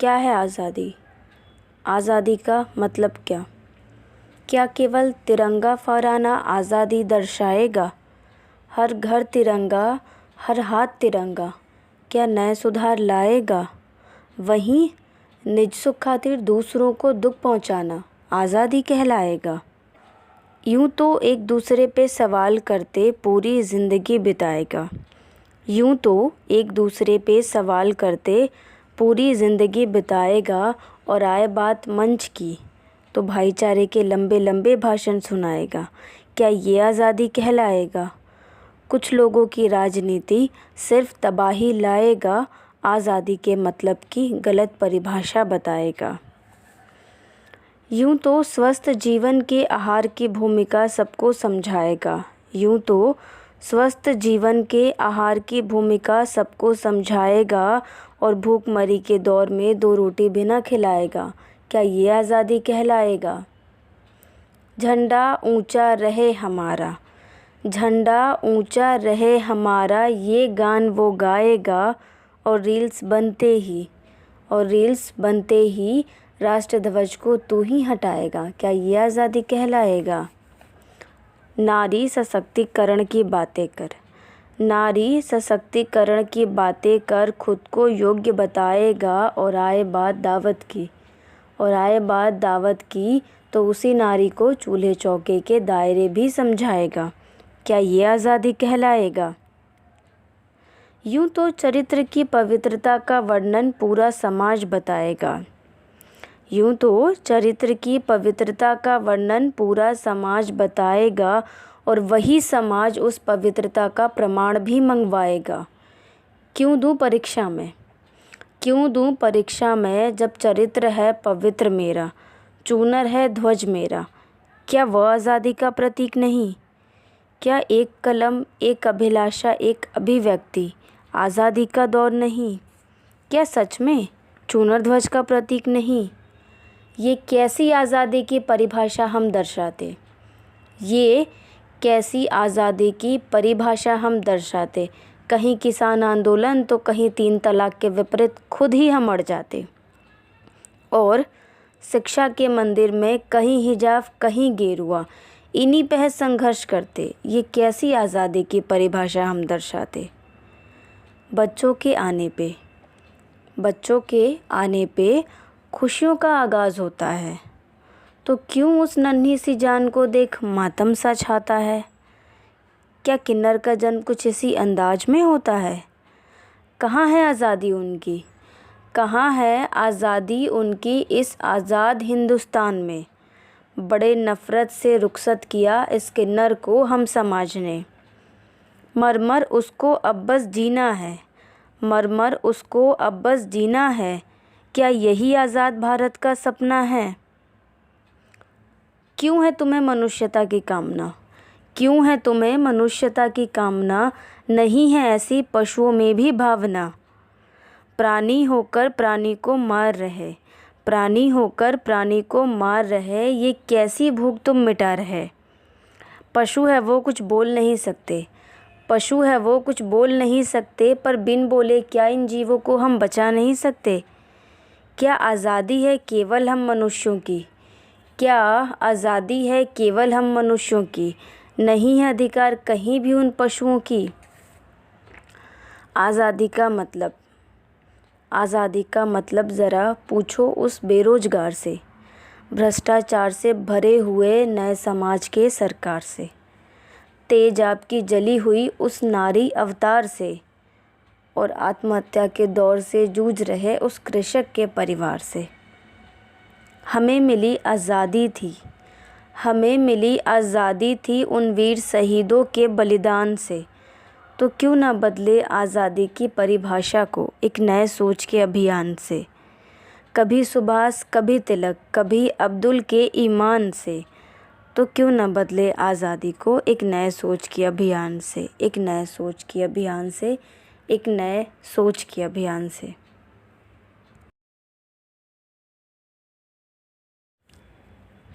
क्या है आज़ादी? आज़ादी का मतलब क्या? क्या केवल तिरंगा फहराना आज़ादी दर्शाएगा? हर घर तिरंगा, हर हाथ तिरंगा, क्या नए सुधार लाएगा? वहीं निज सुख खातिर दूसरों को दुख पहुंचाना आज़ादी कहलाएगा। यूं तो एक दूसरे पे सवाल करते पूरी ज़िंदगी बिताएगा। यूं तो एक दूसरे पे सवाल करते पूरी ज़िंदगी बिताएगा और आए बात मंच की तो भाईचारे के लंबे लंबे भाषण सुनाएगा। क्या ये आज़ादी कहलाएगा? कुछ लोगों की राजनीति सिर्फ तबाही लाएगा, आज़ादी के मतलब की गलत परिभाषा बताएगा। यूं तो स्वस्थ जीवन के आहार की भूमिका सबको समझाएगा। यूं तो स्वस्थ जीवन के आहार की भूमिका सबको समझाएगा और भूखमरी के दौर में 2 रोटी भी न खिलाएगा। क्या ये आज़ादी कहलाएगा? झंडा ऊंचा रहे हमारा, झंडा ऊंचा रहे हमारा, ये गान वो गाएगा और रील्स बनते ही राष्ट्र ध्वज को तू ही हटाएगा। क्या ये आज़ादी कहलाएगा? नारी सशक्तिकरण की बातें कर, नारी सशक्तिकरण की बातें कर, खुद को योग्य बताएगा और आए बात दावत की तो उसी नारी को चूल्हे चौके के दायरे भी समझाएगा। क्या ये आज़ादी कहलाएगा? यूं तो चरित्र की पवित्रता का वर्णन पूरा समाज बताएगा। यूं तो चरित्र की पवित्रता का वर्णन पूरा समाज बताएगा और वही समाज उस पवित्रता का प्रमाण भी मंगवाएगा। क्यों दूं परीक्षा में जब चरित्र है पवित्र मेरा, चूनर है ध्वज मेरा, क्या वह आज़ादी का प्रतीक नहीं? क्या एक कलम, एक अभिलाषा, एक अभिव्यक्ति आज़ादी का दौर नहीं? क्या सच में चूनर ध्वज का प्रतीक नहीं? ये कैसी आज़ादी की परिभाषा हम दर्शाते? ये कैसी आज़ादी की परिभाषा हम दर्शाते? कहीं किसान आंदोलन तो कहीं 3 तलाक के विपरीत खुद ही हम अड़ जाते। और शिक्षा के मंदिर में कहीं हिजाब कहीं गेरुआ, इन्हीं पे संघर्ष करते। ये कैसी आज़ादी की परिभाषा हम दर्शाते? बच्चों के आने पे खुशियों का आगाज़ होता है, तो क्यों उस नन्ही सी जान को देख मातम सा छाता है? क्या किन्नर का जन्म कुछ इसी अंदाज में होता है? कहाँ है आज़ादी उनकी? कहाँ है आज़ादी उनकी इस आज़ाद हिंदुस्तान में? बड़े नफ़रत से रुखसत किया इस किन्नर को हम समाज ने। मर उसको अब बस जीना है, क्या यही आज़ाद भारत का सपना है? क्यों है तुम्हें मनुष्यता की कामना? क्यों है तुम्हें मनुष्यता की कामना? नहीं है ऐसी पशुओं में भी भावना। प्राणी होकर प्राणी को मार रहे, ये कैसी भूख तुम मिटा रहे? पशु है वो कुछ बोल नहीं सकते, पर बिन बोले क्या इन जीवों को हम बचा नहीं सकते? क्या आज़ादी है केवल हम मनुष्यों की? क्या आज़ादी है केवल हम मनुष्यों की? नहीं है अधिकार कहीं भी उन पशुओं की। आज़ादी का मतलब ज़रा पूछो उस बेरोजगार से, भ्रष्टाचार से भरे हुए नए समाज के सरकार से, तेज आपकी जली हुई उस नारी अवतार से, और आत्महत्या के दौर से जूझ रहे उस कृषक के परिवार से। हमें मिली आज़ादी थी उन वीर शहीदों के बलिदान से, तो क्यों न बदले आज़ादी की परिभाषा को एक नए सोच के अभियान से? कभी सुभाष, कभी तिलक, कभी अब्दुल के ईमान से, तो क्यों न बदले आज़ादी को एक नए सोच के अभियान से।